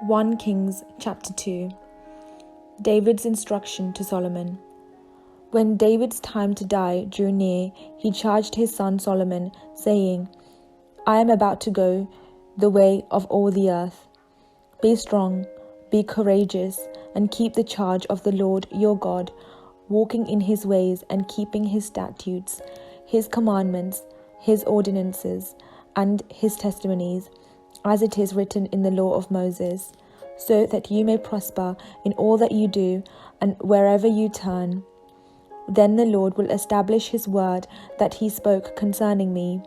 1 Kings chapter 2. David's instruction to Solomon. When David's time to die drew near, he charged his son Solomon, saying, I am about to go the way of all the earth. Be strong, be courageous, and keep the charge of the Lord your God, walking in his ways and keeping his statutes, his commandments, his ordinances, and his testimonies, as it is written in the law of Moses, so that you may prosper in all that you do and wherever you turn. Then the Lord will establish his word that he spoke concerning me.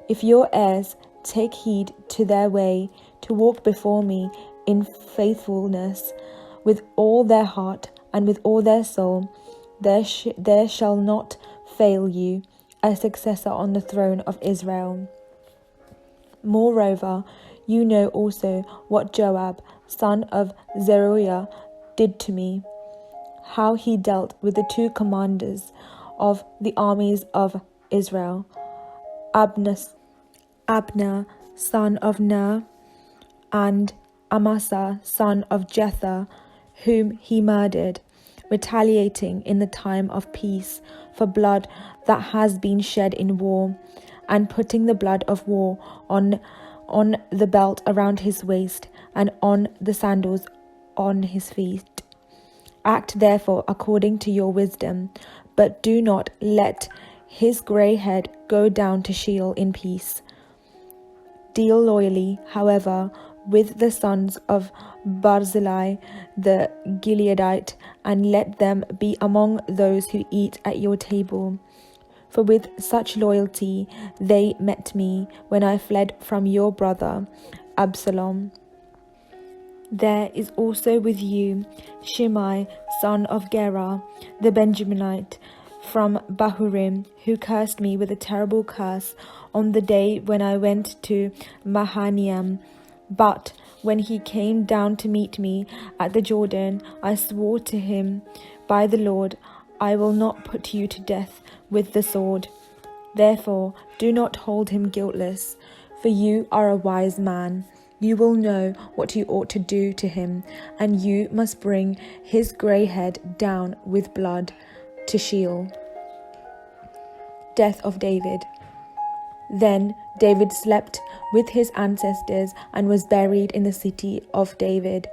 If your heirs take heed to their way, to walk before me in faithfulness with all their heart and with all their soul, there shall not fail you a successor on the throne of Israel. Moreover, you know also what Joab, son of Zeruiah, did to me, how he dealt with the two commanders of the armies of Israel, Abner, son of Ner, and Amasa, son of Jether, whom he murdered, retaliating in the time of peace for blood that has been shed in war, and putting the blood of war on the belt around his waist and on the sandals on his feet. Act therefore according to your wisdom, but do not let his grey head go down to Sheol in peace. Deal loyally, however, with the sons of Barzillai the Gileadite, and let them be among those who eat at your table. For with such loyalty they met me when I fled from your brother Absalom. There is also with you Shimei, son of Gera, the Benjaminite, from Bahurim, who cursed me with a terrible curse on the day when I went to Mahanaim. But when he came down to meet me at the Jordan, I swore to him by the Lord, I will not put you to death with the sword. Therefore, do not hold him guiltless, for you are a wise man. You will know what you ought to do to him, and you must bring his grey head down with blood to Sheol. Death of David. Then David slept with his ancestors and was buried in the city of David.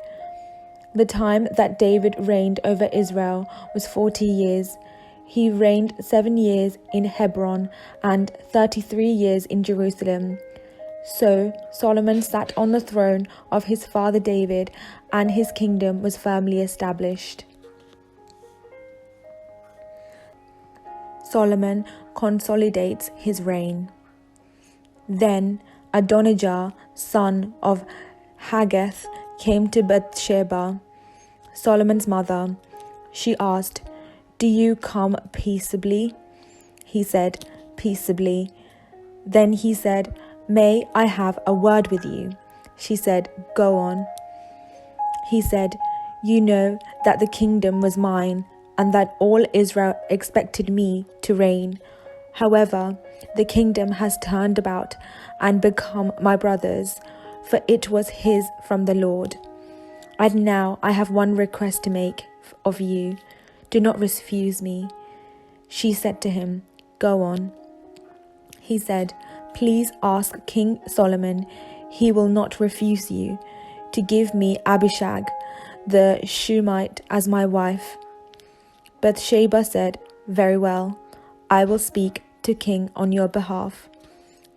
The time that David reigned over Israel was 40 years. He reigned 7 years in Hebron and 33 years in Jerusalem. So Solomon sat on the throne of his father David, and his kingdom was firmly established. Solomon consolidates his reign. Then Adonijah, son of Haggith, came to Bathsheba, Solomon's mother. She asked, Do you come peaceably? He said, Peaceably. Then he said, May I have a word with you? She said, Go on. He said, You know that the kingdom was mine, and that all Israel expected me to reign. However, the kingdom has turned about and become my brother's, for it was his from the Lord. And now I have one request to make of you. Do not refuse me. She said to him, Go on. He said, Please ask King Solomon, he will not refuse you, to give me Abishag, the Shunammite, as my wife. Bathsheba said, Very well, I will speak to King on your behalf.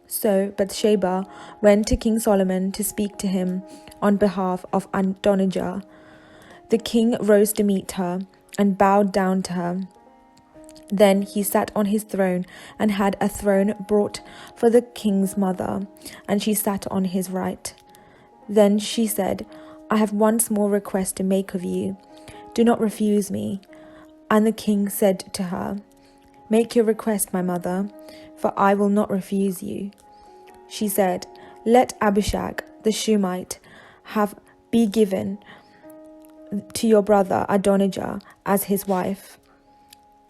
So Bathsheba went to King Solomon to speak to him on behalf of Adonijah. The king rose to meet her and bowed down to her. Then he sat on his throne and had a throne brought for the king's mother, and she sat on his right. Then she said, I have one small request to make of you. Do not refuse me. And the king said to her, Make your request, my mother, for I will not refuse you. She said, Let Abishag, the Shunammite, be given to your brother Adonijah as his wife.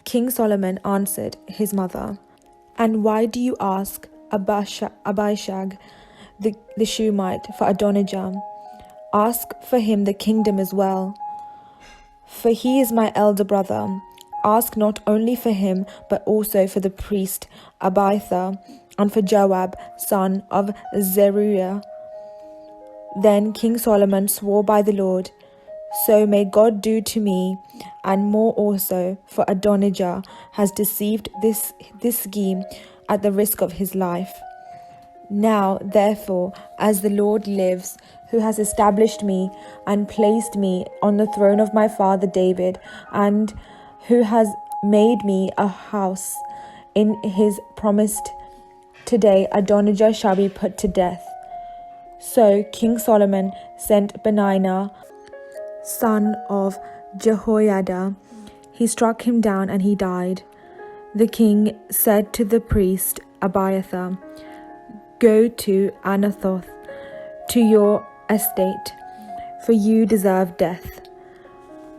King Solomon answered his mother, And why do you ask Abishag, the Shunammite, for Adonijah? Ask for him the kingdom as well, for he is my elder brother. Ask not only for him, but also for the priest Abiathar, and for Joab, son of Zeruiah." Then King Solomon swore by the Lord, "So may God do to me, and more also, for Adonijah has deceived this scheme at the risk of his life. Now, therefore, as the Lord lives, who has established me and placed me on the throne of my father David, and who has made me a house in his promised, today Adonijah shall be put to death." So King Solomon sent Benaiah, son of Jehoiada. He struck him down and he died. The king said to the priest Abiathar, "Go to Anathoth, to your estate, for you deserve death.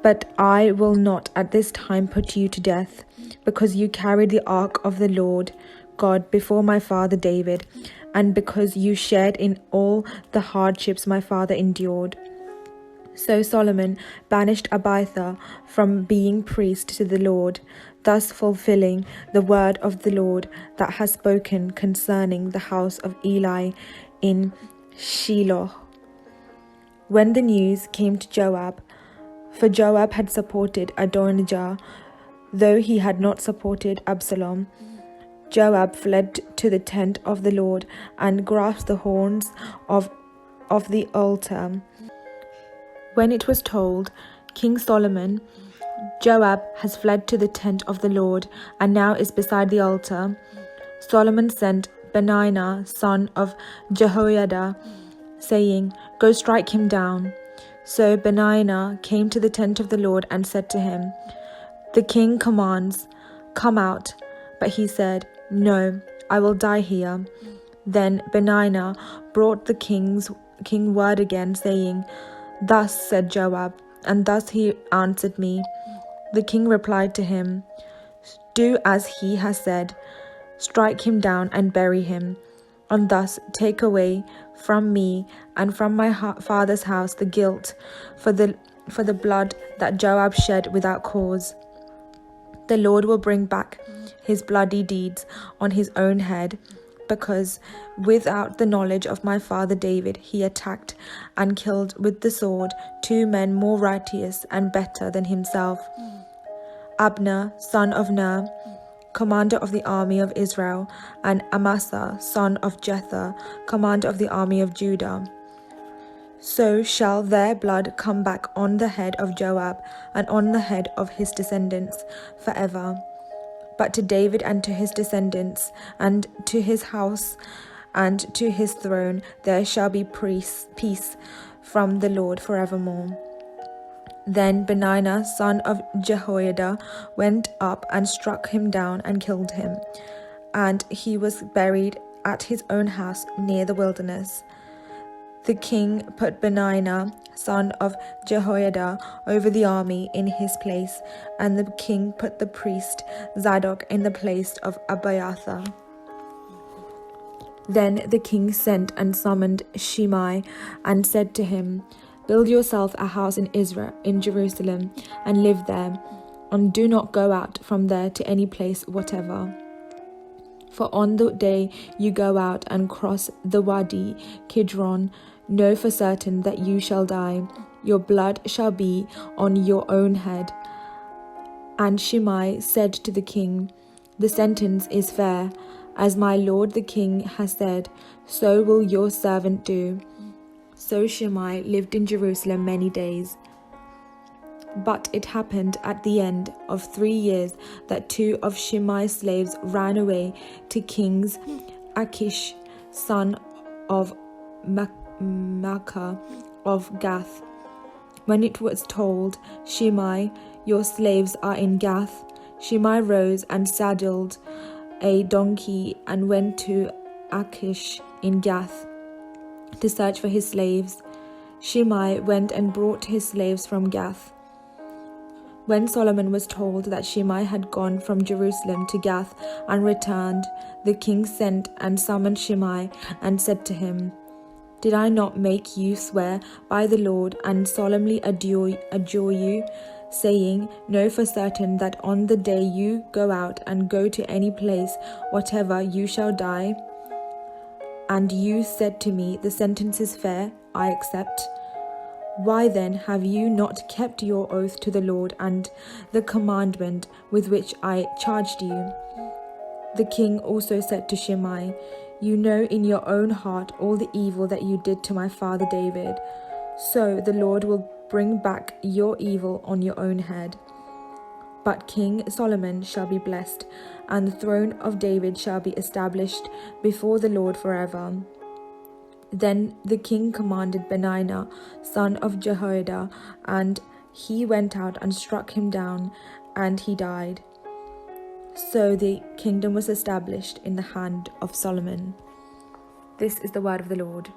But I will not at this time put you to death, because you carried the ark of the Lord God before my father David, and because you shared in all the hardships my father endured." So Solomon banished Abiathar from being priest to the Lord, thus fulfilling the word of the Lord that has spoken concerning the house of Eli in Shiloh. When the news came to Joab, for Joab had supported Adonijah, though he had not supported Absalom, Joab fled to the tent of the Lord and grasped the horns of the altar. When it was told King Solomon, "Joab has fled to the tent of the Lord and now is beside the altar," Solomon sent Benaiah, son of Jehoiada, saying, "Go strike him down." So Benaiah came to the tent of the Lord and said to him, "The king commands, come out." But he said, "No, I will die here." Then Benaiah brought the king word again, saying, "Thus said Joab, and thus he answered me." The king replied to him, "Do as he has said, strike him down and bury him, and thus take away from me and from my father's house the guilt for the blood that Joab shed without cause. The Lord will bring back his bloody deeds on his own head, because without the knowledge of my father David he attacked and killed with the sword 2 men more righteous and better than himself, Abner, son of Ner, commander of the army of Israel, and Amasa, son of Jether, commander of the army of Judah. So shall their blood come back on the head of Joab and on the head of his descendants forever. But to David and to his descendants, and to his house, and to his throne, there shall be peace from the Lord forevermore." Then Benaiah, son of Jehoiada, went up and struck him down and killed him, and he was buried at his own house near the wilderness. The king put Benaiah, son of Jehoiada, over the army in his place, and the king put the priest Zadok in the place of Abiathar. Then the king sent and summoned Shimei and said to him, "Build yourself a house in Jerusalem, and live there, and do not go out from there to any place whatever. For on the day you go out and cross the Wadi Kidron, know for certain that you shall die. Your blood shall be on your own head." And Shimei said to the king, "The sentence is fair. As my lord the king has said, so will your servant do." So Shimei lived in Jerusalem many days. But it happened at the end of 3 years that 2 of Shimei's slaves ran away to King Achish, son of Maacah of Gath. When it was told Shimei, "Your slaves are in Gath," Shimei rose and saddled a donkey and went to Achish in Gath to search for his slaves. Shimei went and brought his slaves from Gath. When Solomon was told that Shimei had gone from Jerusalem to Gath and returned, the king sent and summoned Shimei and said to him, Did I not make you swear by the Lord and solemnly adjure you, saying, know for certain that on the day you go out and go to any place, whatever, you shall die? And you said to me, the sentence is fair, I accept. Why then have you not kept your oath to the Lord and the commandment with which I charged you? The king also said to Shimei, you know in your own heart all the evil that you did to my father David. So the Lord will bring back your evil on your own head. But King Solomon shall be blessed, and the throne of David shall be established before the Lord forever. Then the king commanded Benaiah, son of Jehoiada, and he went out and struck him down, and he died. So the kingdom was established in the hand of Solomon. This is the word of the Lord.